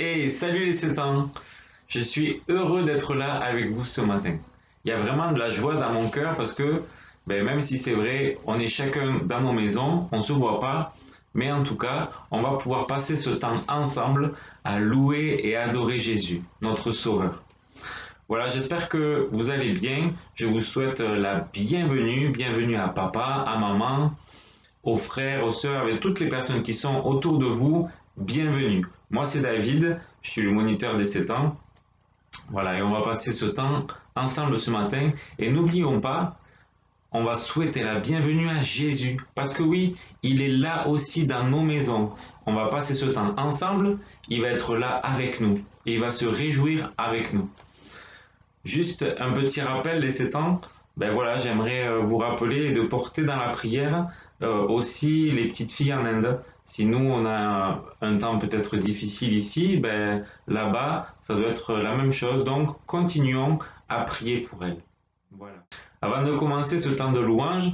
Hey, salut les 7 ans! Je suis heureux d'être là avec vous ce matin. Il y a vraiment de la joie dans mon cœur parce que, même si c'est vrai, on est chacun dans nos maisons, on ne se voit pas, mais en tout cas, on va pouvoir passer ce temps ensemble à louer et adorer Jésus, notre Sauveur. Voilà, j'espère que vous allez bien. Je vous souhaite la bienvenue, bienvenue à papa, à maman, aux frères, aux sœurs, avec toutes les personnes qui sont autour de vous, bienvenue. Moi, c'est David, je suis le moniteur des 7 ans. Voilà, et on va passer ce temps ensemble ce matin. Et n'oublions pas, on va souhaiter la bienvenue à Jésus. Parce que oui, il est là aussi dans nos maisons. On va passer ce temps ensemble, il va être là avec nous. Et il va se réjouir avec nous. Juste un petit rappel des 7 ans, voilà, j'aimerais vous rappeler de porter dans la prière aussi les petites filles en Inde. Si nous on a un temps peut-être difficile ici, là-bas ça doit être la même chose. Donc continuons à prier pour elles. Voilà. Avant de commencer ce temps de louange,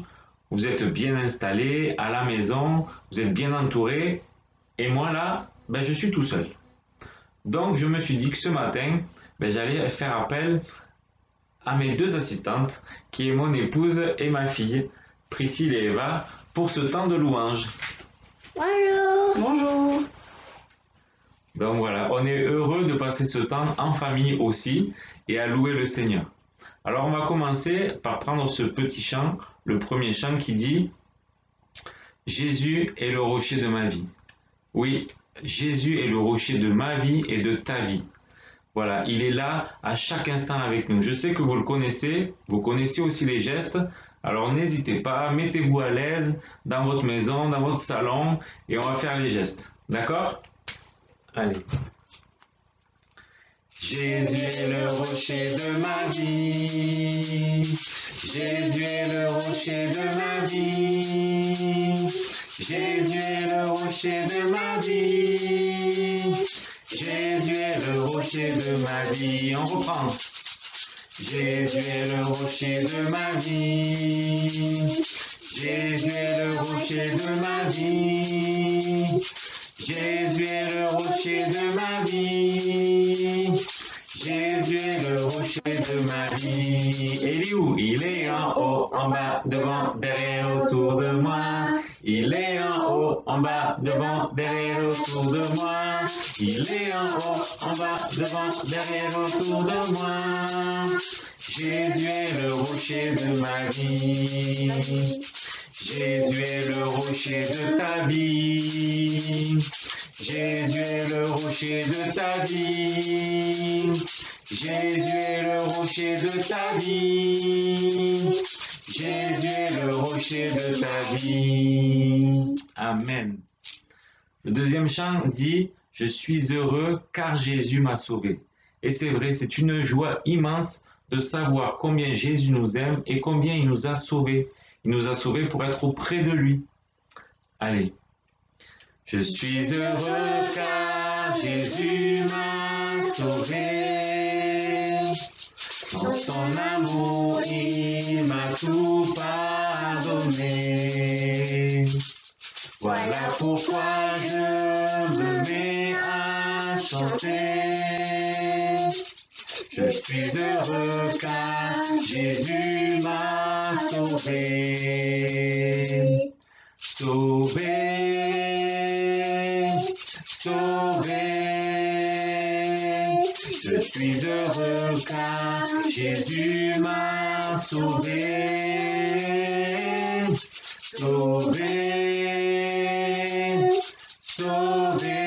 vous êtes bien installés à la maison, vous êtes bien entourés, et moi là, je suis tout seul. Donc je me suis dit que ce matin, j'allais faire appel à mes deux assistantes, qui est mon épouse et ma fille, Priscille et Eva, pour ce temps de louange. Bonjour. Bonjour. Donc voilà, on est heureux de passer ce temps en famille aussi et à louer le Seigneur. Alors on va commencer par prendre ce petit chant, le premier chant qui dit « Jésus est le rocher de ma vie ». Oui, Jésus est le rocher de ma vie et de ta vie. Voilà, il est là à chaque instant avec nous. Je sais que vous connaissez aussi les gestes. Alors n'hésitez pas, mettez-vous à l'aise dans votre maison, dans votre salon, et on va faire les gestes. D'accord? Allez. Jésus est le rocher de ma vie. Jésus est le rocher de ma vie. Jésus est le rocher de ma vie. Jésus est le rocher de ma vie. On reprend. Jésus est le rocher de ma vie. Jésus est le rocher de ma vie. Jésus est le rocher de ma vie. Jésus est le rocher de ma vie. Il est où? Il est en haut, en bas, devant, derrière, autour de moi. Il est en haut, en bas, devant, derrière, autour de moi. Il est en haut, en bas, devant, derrière, autour de moi. Jésus est le rocher de ma vie. Jésus est le rocher de ta vie. Jésus est le rocher de ta vie. Jésus est le rocher de ta vie. Jésus est le rocher de ta vie. Amen. Le deuxième chant dit « Je suis heureux car Jésus m'a sauvé ». Et c'est vrai, c'est une joie immense de savoir combien Jésus nous aime et combien il nous a sauvés. Il nous a sauvés pour être auprès de lui. Allez. Je suis heureux car Jésus m'a sauvé. Dans son amour, il m'a tout pardonné. Voilà pourquoi je me mets à chanter. Je suis heureux car Jésus m'a sauvé. Sauvé, sauvé. Je suis heureux car Jésus m'a sauvé. Sauvé, sauvé.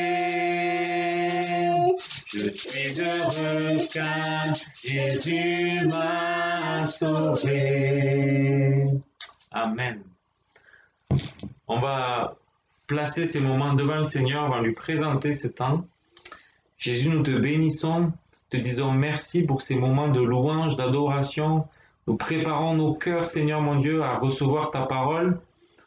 Je suis heureux car Jésus m'a sauvé. Amen. On va placer ces moments devant le Seigneur, on va lui présenter ce temps. Jésus, nous te bénissons, te disons merci pour ces moments de louange, d'adoration. Nous préparons nos cœurs, Seigneur mon Dieu, à recevoir ta parole.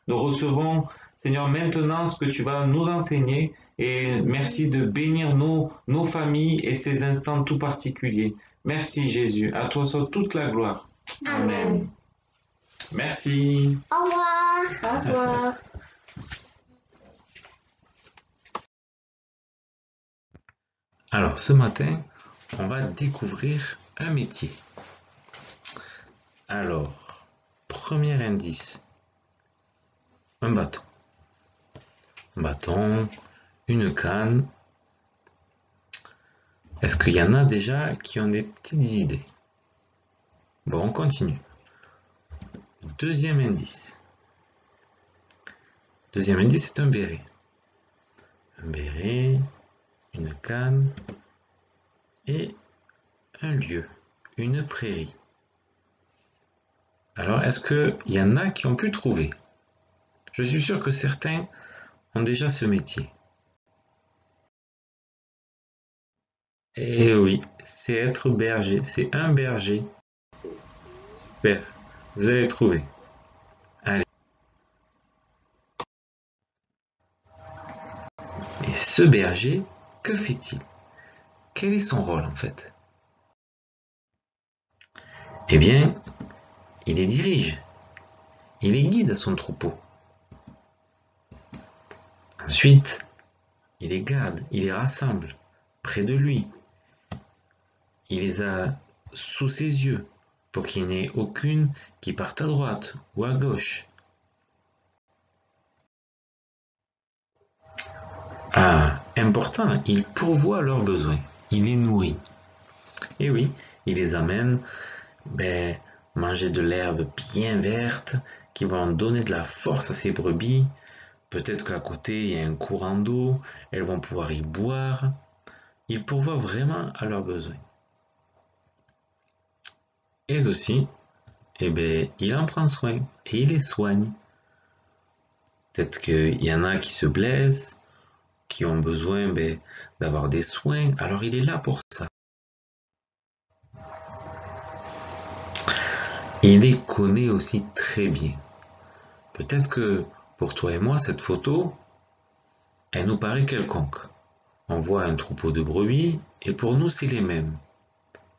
Nous recevons, Seigneur, maintenant ce que tu vas nous enseigner. Et merci de bénir nos familles et ces instants tout particuliers. Merci Jésus, à toi soit toute la gloire. Amen. Merci. Au revoir. Au revoir. Alors, ce matin, on va découvrir un métier. Alors, premier indice, un bâton. Un bâton, une canne. Est-ce qu'il y en a déjà qui ont des petites idées? Bon, on continue. Deuxième indice. Deuxième indice, c'est un béret. Un béret, une canne et un lieu, une prairie. Alors, est-ce qu'il y en a qui ont pu trouver? Je suis sûr que certains ont déjà ce métier. Et oui, c'est être berger, c'est un berger. Super, vous avez trouvé. Allez. Et ce berger, que fait-il? Quel est son rôle en fait? Eh bien, il les dirige, il les guide à son troupeau. Ensuite, il les garde, il les rassemble près de lui. Il les a sous ses yeux pour qu'il n'y ait aucune qui parte à droite ou à gauche. Ah, important, il pourvoit leurs besoins, il les nourrit. Et oui, il les amène manger de l'herbe bien verte qui va en donner de la force à ses brebis. Peut-être qu'à côté il y a un courant d'eau, elles vont pouvoir y boire. Il pourvoit vraiment à leurs besoins. Et aussi, il en prend soin et il les soigne. Peut-être qu'il y en a qui se blessent, qui ont besoin d'avoir des soins, alors il est là pour ça. Il les connaît aussi très bien. Peut-être que pour toi et moi, cette photo, elle nous paraît quelconque. On voit un troupeau de brebis et pour nous, c'est les mêmes.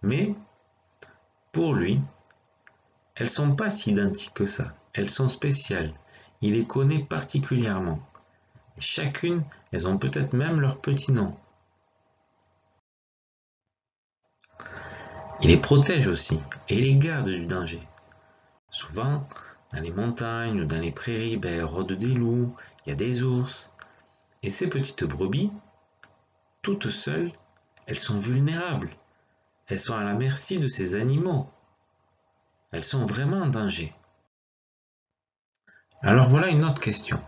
Mais pour lui, elles sont pas si identiques que ça. Elles sont spéciales. Il les connaît particulièrement. Et chacune, elles ont peut-être même leur petit nom. Il les protège aussi et les garde du danger. Souvent, dans les montagnes ou dans les prairies, rôdent des loups, il y a des ours. Et ces petites brebis, toutes seules, elles sont vulnérables. Elles sont à la merci de ces animaux. Elles sont vraiment en danger. Alors voilà une autre question.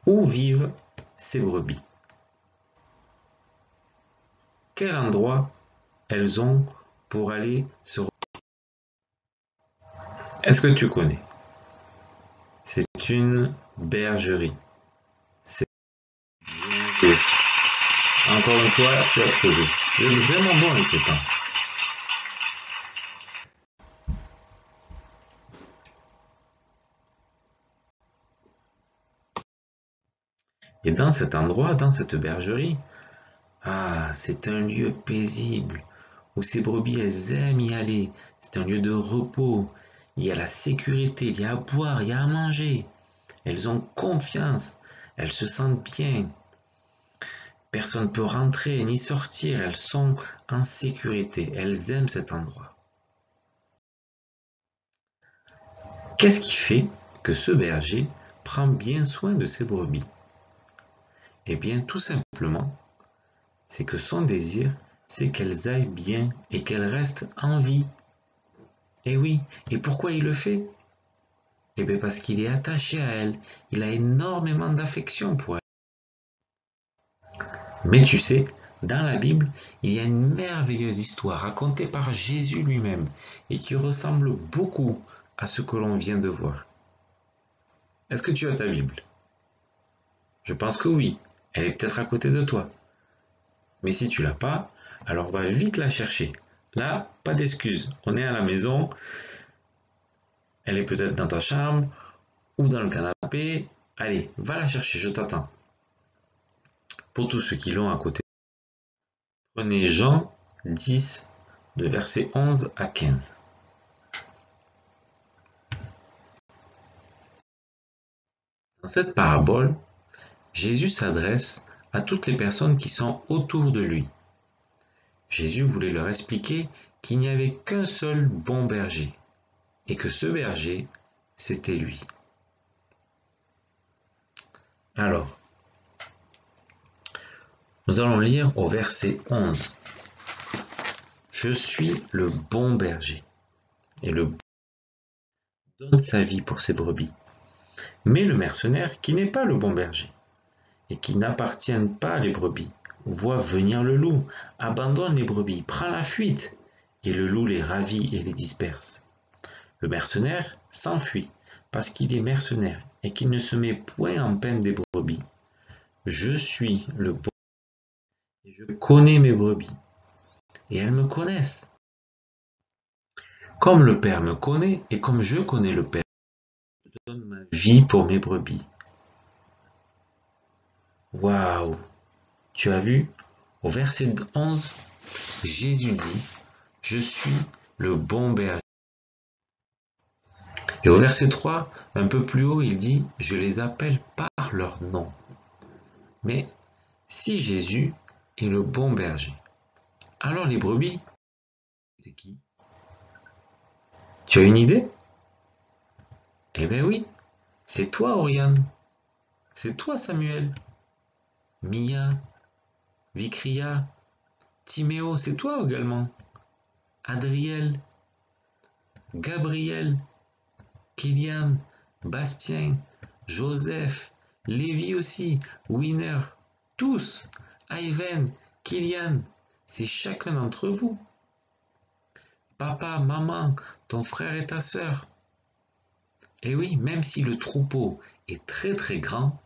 Où vivent ces brebis? Quel endroit elles ont pour aller se reposer? Est-ce que tu connais? C'est une bergerie. C'est encore une fois, tu as trouvé. Vous êtes vraiment bon, les sétans. Et dans cet endroit, dans cette bergerie, c'est un lieu paisible où ces brebis, elles aiment y aller. C'est un lieu de repos. Il y a la sécurité, il y a à boire, il y a à manger. Elles ont confiance, elles se sentent bien. Personne ne peut rentrer ni sortir, elles sont en sécurité, elles aiment cet endroit. Qu'est-ce qui fait que ce berger prend bien soin de ses brebis? Eh bien, tout simplement, c'est que son désir, c'est qu'elles aillent bien et qu'elles restent en vie. Et oui, et pourquoi il le fait? Eh bien, parce qu'il est attaché à elles, il a énormément d'affection pour elles. Mais tu sais, dans la Bible, il y a une merveilleuse histoire racontée par Jésus lui-même et qui ressemble beaucoup à ce que l'on vient de voir. Est-ce que tu as ta Bible? Je pense que oui, elle est peut-être à côté de toi. Mais si tu l'as pas, alors va vite la chercher. Là, pas d'excuses, on est à la maison, elle est peut-être dans ta chambre ou dans le canapé. Allez, va la chercher, je t'attends. Pour tous ceux qui l'ont à côté, prenez Jean 10, de versets 11 à 15. Dans cette parabole, Jésus s'adresse à toutes les personnes qui sont autour de lui. Jésus voulait leur expliquer qu'il n'y avait qu'un seul bon berger, et que ce berger, c'était lui. Alors, nous allons lire au verset 11. Je suis le bon berger, et le bon donne sa vie pour ses brebis. Mais le mercenaire, qui n'est pas le bon berger, et qui n'appartient pas les brebis, voit venir le loup, abandonne les brebis, prend la fuite, et le loup les ravit et les disperse. Le mercenaire s'enfuit, parce qu'il est mercenaire, et qu'il ne se met point en peine des brebis. Je suis le bon, et je connais mes brebis, et elles me connaissent. Comme le Père me connaît, et comme je connais le Père, je donne ma vie pour mes brebis. Waouh! Tu as vu? Au verset 11, Jésus dit, je suis le bon berger. Et au verset 3, un peu plus haut, il dit, je les appelle par leur nom. Mais si Jésus est le bon berger, alors les brebis, c'est qui? Tu as une idée? Eh bien oui, c'est toi Oriane, c'est toi Samuel, Mia, Vicria, Timéo, c'est toi également, Adriel, Gabriel, Kylian, Bastien, Joseph, Lévi aussi, Winner, tous, Ivan, Kylian, c'est chacun d'entre vous. Papa, maman, ton frère et ta sœur. Et oui, même si le troupeau est très très grand,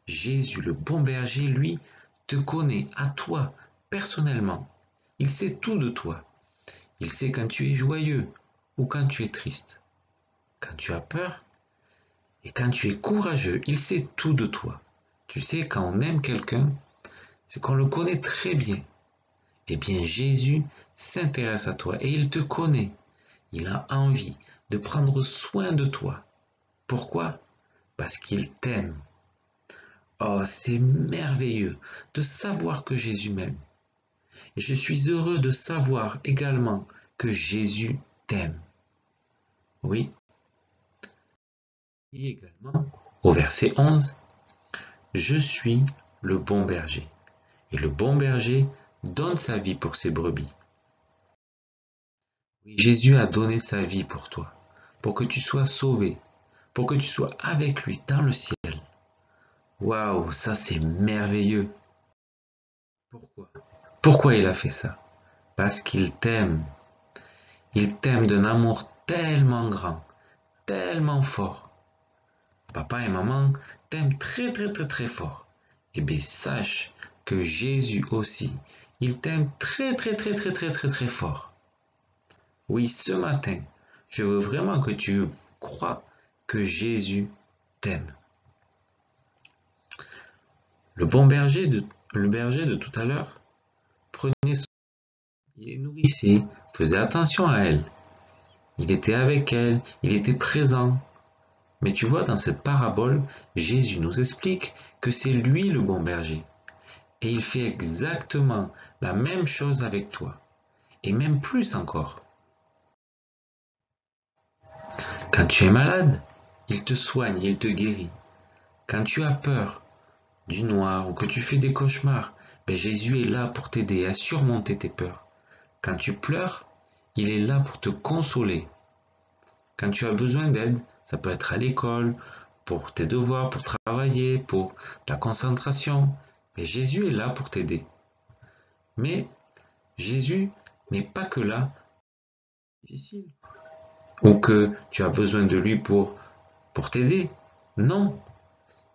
Jésus le bon berger, lui, te connaît à toi, personnellement. Il sait tout de toi. Il sait quand tu es joyeux ou quand tu es triste. Quand tu as peur et quand tu es courageux, il sait tout de toi. Tu sais, quand on aime quelqu'un, c'est qu'on le connaît très bien. Eh bien, Jésus s'intéresse à toi et il te connaît. Il a envie de prendre soin de toi. Pourquoi? Parce qu'il t'aime. Oh, c'est merveilleux de savoir que Jésus m'aime. Et je suis heureux de savoir également que Jésus t'aime. Oui. Et également, au verset 11, je suis le bon berger. Et le bon berger donne sa vie pour ses brebis. Oui, Jésus a donné sa vie pour toi, pour que tu sois sauvé, pour que tu sois avec lui dans le ciel. Waouh, ça c'est merveilleux. Pourquoi? Pourquoi il a fait ça? Parce qu'il t'aime. Il t'aime d'un amour tellement grand, tellement fort. Papa et maman t'aiment très très très très fort. Eh bien sache que Jésus aussi, il t'aime très très très très très très très fort. Oui, ce matin, je veux vraiment que tu crois que Jésus t'aime. Le berger de tout à l'heure prenait soin, il les nourrissait, faisait attention à elle. Il était avec elle, il était présent. Mais tu vois, dans cette parabole, Jésus nous explique que c'est lui le bon berger. Et il fait exactement la même chose avec toi. Et même plus encore. Quand tu es malade, il te soigne, il te guérit. Quand tu as peur du noir ou que tu fais des cauchemars, ben Jésus est là pour t'aider à surmonter tes peurs. Quand tu pleures, il est là pour te consoler. Quand tu as besoin d'aide, ça peut être à l'école, pour tes devoirs, pour travailler, pour la concentration, mais Jésus est là pour t'aider. Mais Jésus n'est pas que là, difficile, ou que tu as besoin de lui pour t'aider. Non,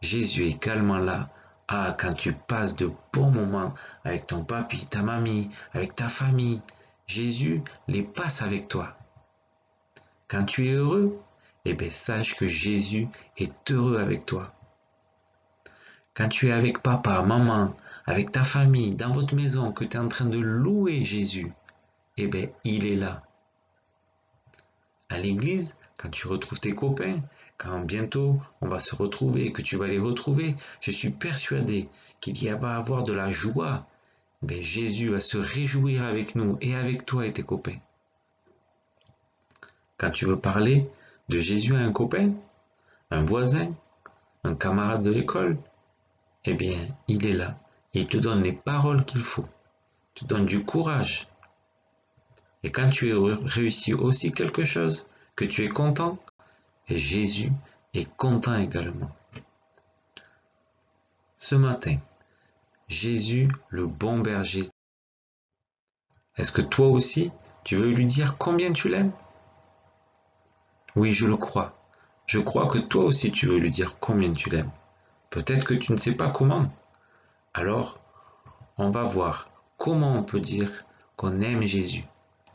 Jésus est également là. Ah, quand tu passes de bons moments avec ton papi, ta mamie, avec ta famille, Jésus les passe avec toi. Quand tu es heureux, eh bien sache que Jésus est heureux avec toi. Quand tu es avec papa, maman, avec ta famille, dans votre maison, que tu es en train de louer Jésus, eh bien il est là. À l'église, quand tu retrouves tes copains, quand bientôt on va se retrouver et que tu vas les retrouver, je suis persuadé qu'il va y avoir de la joie. Mais Jésus va se réjouir avec nous et avec toi et tes copains. Quand tu veux parler de Jésus à un copain, un voisin, un camarade de l'école, eh bien, il est là. Il te donne les paroles qu'il faut. Il te donne du courage. Et quand tu as réussi aussi quelque chose, que tu es content, et Jésus est content également. Ce matin, Jésus, le bon berger. Est-ce que toi aussi, tu veux lui dire combien tu l'aimes? Oui, je le crois. Je crois que toi aussi tu veux lui dire combien tu l'aimes. Peut-être que tu ne sais pas comment. Alors, on va voir comment on peut dire qu'on aime Jésus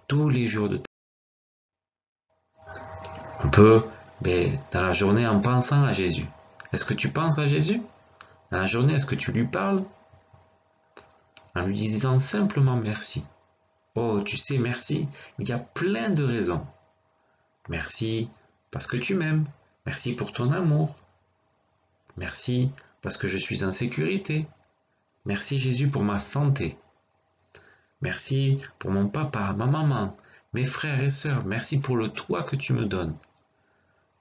tous les jours de ta vie. On peut, dans la journée, en pensant à Jésus. Est-ce que tu penses à Jésus? Dans la journée, est-ce que tu lui parles? En lui disant simplement merci. Oh, tu sais, merci, il y a plein de raisons. Merci parce que tu m'aimes. Merci pour ton amour. Merci parce que je suis en sécurité. Merci Jésus pour ma santé. Merci pour mon papa, ma maman, mes frères et sœurs. Merci pour le toit que tu me donnes.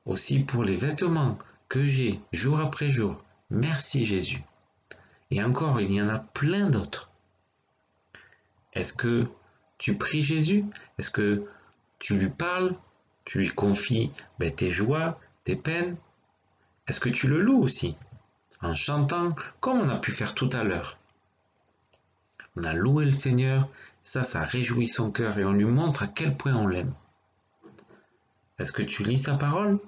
Aussi pour les vêtements que j'ai jour après jour. Merci Jésus. Et encore, il y en a plein d'autres. Est-ce que tu pries Jésus? Est-ce que tu lui parles? Tu lui confies tes joies, tes peines? Est-ce que tu le loues aussi? En chantant, comme on a pu faire tout à l'heure. On a loué le Seigneur, ça réjouit son cœur et on lui montre à quel point on l'aime. Est-ce que tu lis sa parole?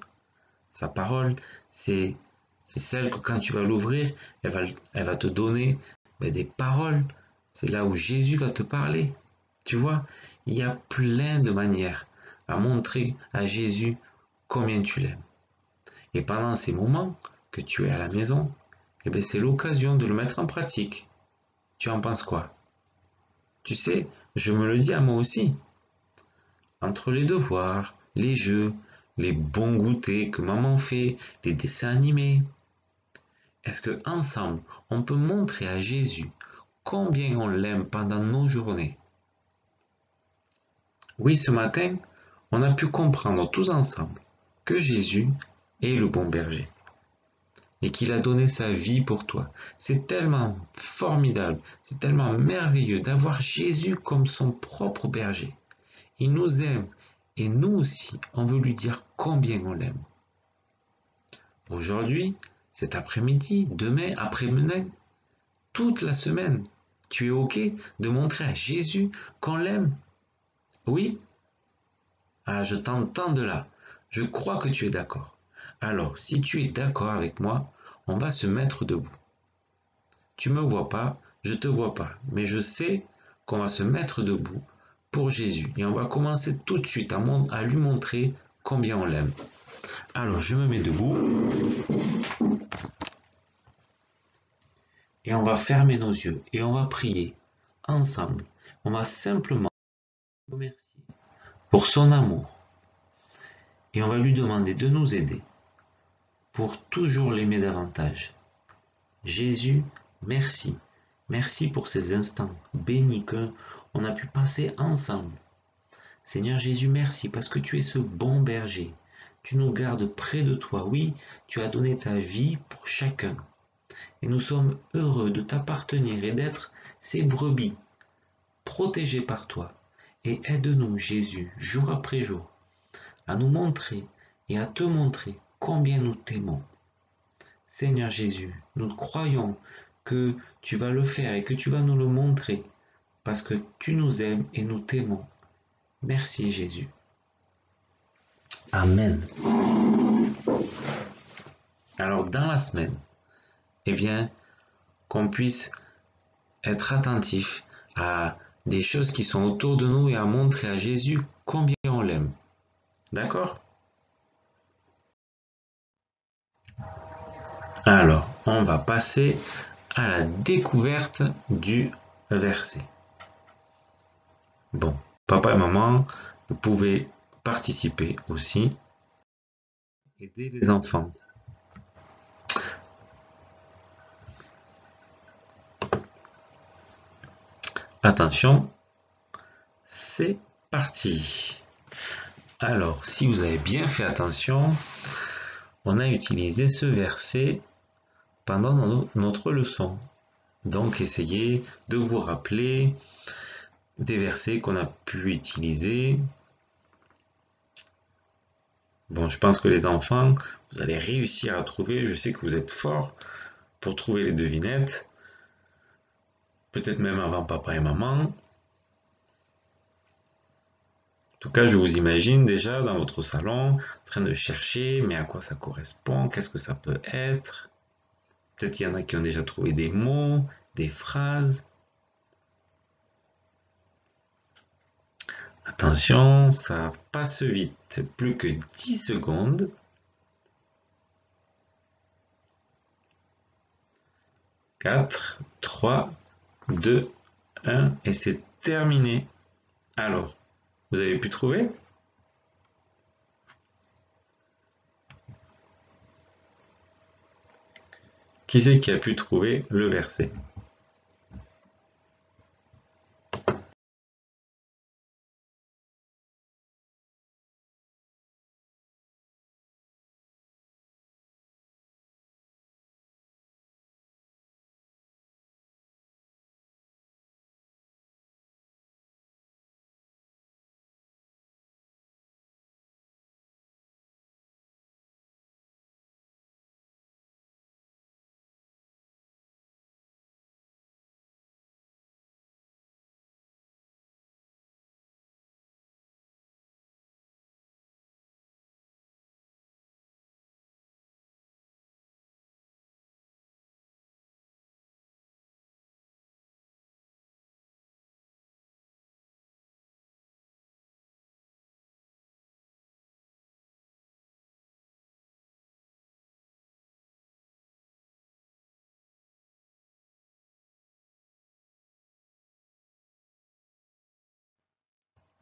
Sa parole, c'est celle que quand tu vas l'ouvrir, elle va te donner des paroles. C'est là où Jésus va te parler. Tu vois, il y a plein de manières à montrer à Jésus combien tu l'aimes. Et pendant ces moments que tu es à la maison, c'est l'occasion de le mettre en pratique. Tu en penses quoi? Tu sais, je me le dis à moi aussi. Entre les devoirs, les jeux, les bons goûters que maman fait, les dessins animés, est-ce que ensemble, on peut montrer à Jésus combien on l'aime pendant nos journées? Oui, ce matin, on a pu comprendre tous ensemble que Jésus est le bon berger et qu'il a donné sa vie pour toi. C'est tellement formidable, c'est tellement merveilleux d'avoir Jésus comme son propre berger. Il nous aime et nous aussi, on veut lui dire combien on l'aime. Aujourd'hui, cet après-midi, demain, après-demain, toute la semaine, tu es OK de montrer à Jésus qu'on l'aime? Oui? Ah, je t'entends de là. Je crois que tu es d'accord. Alors, si tu es d'accord avec moi, on va se mettre debout. Tu me vois pas, je te vois pas, mais je sais qu'on va se mettre debout pour Jésus. Et on va commencer tout de suite à lui montrer combien on l'aime. Alors, je me mets debout. Et on va fermer nos yeux et on va prier ensemble. On va simplement le remercier pour son amour. Et on va lui demander de nous aider pour toujours l'aimer davantage. Jésus, merci. Merci pour ces instants bénis qu'on a pu passer ensemble. Seigneur Jésus, merci parce que tu es ce bon berger. Tu nous gardes près de toi. Oui, tu as donné ta vie pour chacun. Et nous sommes heureux de t'appartenir et d'être ces brebis protégées par toi. Et aide-nous, Jésus, jour après jour, à nous montrer et à te montrer combien nous t'aimons. Seigneur Jésus, nous croyons que tu vas le faire et que tu vas nous le montrer parce que tu nous aimes et nous t'aimons. Merci Jésus. Amen. Alors dans la semaine, qu'on puisse être attentif à des choses qui sont autour de nous et à montrer à Jésus combien on l'aime. D'accord? Alors, on va passer à la découverte du verset. Bon, papa et maman, vous pouvez participer aussi. aider les enfants. Attention, c'est parti. Alors, si vous avez bien fait attention, on a utilisé ce verset pendant notre leçon. Donc, essayez de vous rappeler des versets qu'on a pu utiliser. Bon, je pense que les enfants, vous allez réussir à trouver. Je sais que vous êtes forts pour trouver les devinettes. Peut-être même avant papa et maman. En tout cas, je vous imagine déjà dans votre salon, en train de chercher, mais à quoi ça correspond, qu'est-ce que ça peut être. Peut-être qu'il y en a qui ont déjà trouvé des mots, des phrases. Attention, ça passe vite, plus que 10 secondes. 4, 3, 2, 1, et c'est terminé. Alors, vous avez pu trouver? Qui c'est qui a pu trouver le verset?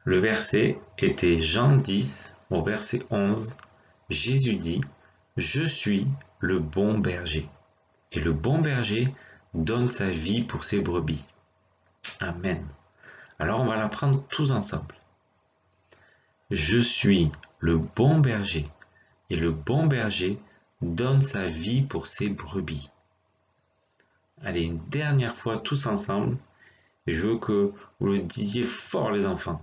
Le verset était Jean 10 au verset 11. Jésus dit, « Je suis le bon berger, et le bon berger donne sa vie pour ses brebis. » Amen. Alors on va l'apprendre tous ensemble. Je suis le bon berger, et le bon berger donne sa vie pour ses brebis. Allez, une dernière fois tous ensemble. Je veux que vous le disiez fort les enfants.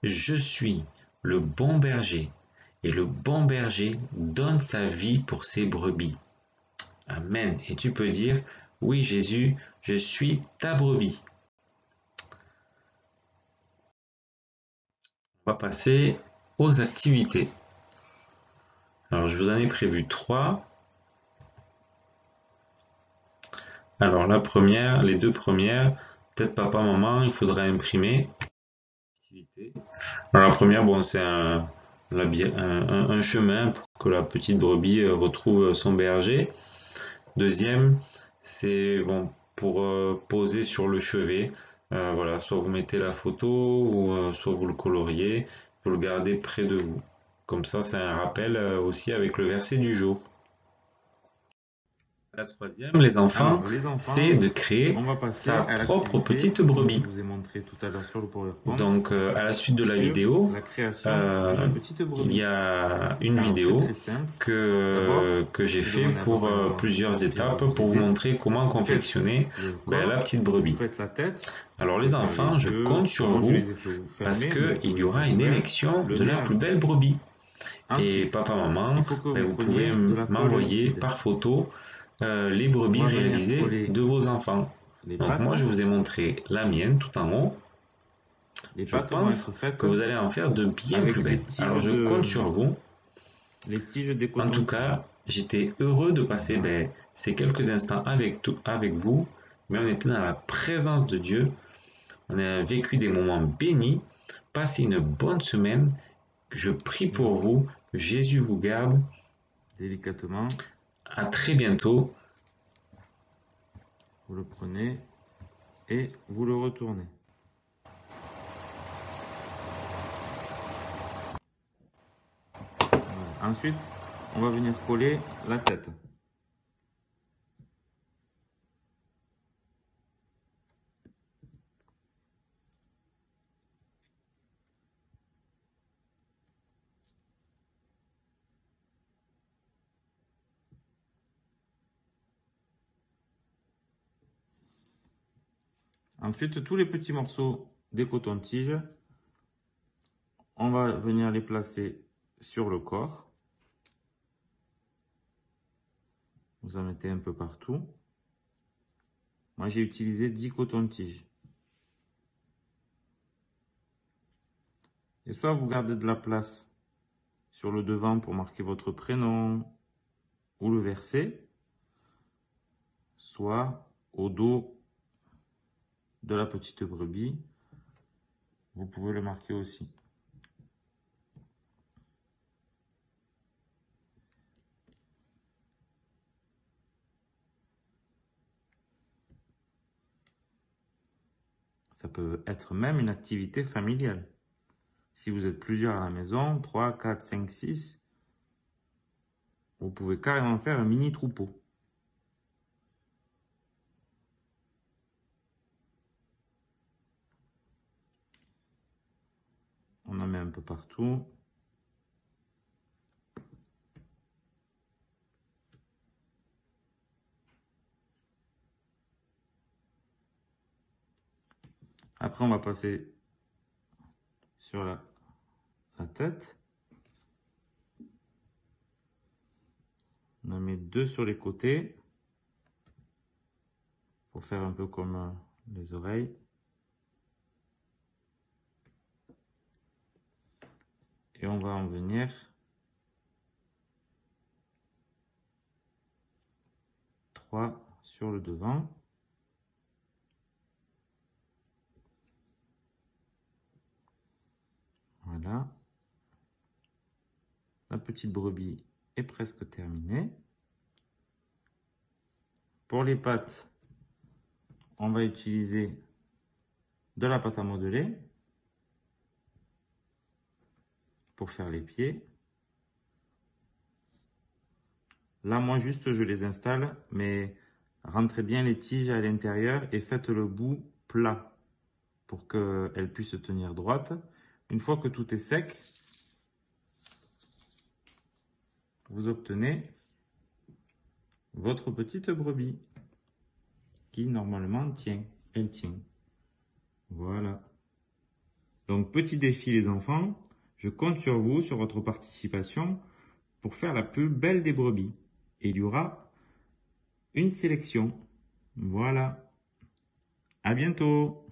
Je suis le bon berger, et le bon berger donne sa vie pour ses brebis. Amen. Et tu peux dire, oui Jésus, je suis ta brebis. On va passer aux activités. Alors je vous en ai prévu 3. Alors la première, les 2 premières, peut-être papa, maman, il faudra imprimer. Alors la première, bon, c'est un chemin pour que la petite brebis retrouve son berger. Deuxième, c'est bon, pour poser sur le chevet. Voilà, soit vous mettez la photo ou soit vous le coloriez, vous le gardez près de vous. Comme ça, c'est un rappel aussi avec le verset du jour. La troisième, les enfants, c'est de créer sa propre petite brebis. Je vous ai montré tout à l'heure sur le PowerPoint. Donc, à la suite de la vidéo, il y a une vidéo que j'ai fait pour plusieurs étapes pour vous montrer comment confectionner la petite brebis. Alors les enfants, je compte sur vous parce qu'il y aura une élection de la plus belle brebis. Et papa, maman, vous pouvez m'envoyer par photo les brebis réalisées de vos enfants. Donc moi je vous ai montré la mienne tout en haut. Je pense que vous allez en faire de bien plus belles. Alors je compte sur vous. En tout cas, j'étais heureux de passer ces quelques instants avec vous, mais on était dans la présence de Dieu. On a vécu des moments bénis. Passez une bonne semaine. Je prie pour vous. Que Jésus vous garde. Délicatement. À très bientôt. Vous le prenez et vous le retournez. Voilà. Ensuite, on va venir coller la tête. Ensuite, tous les petits morceaux des cotons-tiges, on va venir les placer sur le corps. Vous en mettez un peu partout. Moi, j'ai utilisé 10 cotons-tiges. Et soit vous gardez de la place sur le devant pour marquer votre prénom ou le verset, soit au dos de la petite brebis, vous pouvez le marquer aussi. Ça peut être même une activité familiale. Si vous êtes plusieurs à la maison, 3, 4, 5, 6, vous pouvez carrément faire un mini troupeau. On en met un peu partout. Après, on va passer sur la tête. On en met 2 sur les côtés pour faire un peu comme les oreilles. Et on va en venir 3 sur le devant. Voilà. La petite brebis est presque terminée. Pour les pattes, on va utiliser de la pâte à modeler pour faire les pieds. Là, moi, juste, je les installe, mais rentrez bien les tiges à l'intérieur et faites le bout plat pour qu'elles puissent tenir droite. Une fois que tout est sec, vous obtenez votre petite brebis qui, normalement, tient. Elle tient. Voilà. Donc, petit défi, les enfants. Je compte sur vous, sur votre participation, pour faire la plus belle des brebis. Et il y aura une sélection. Voilà. À bientôt.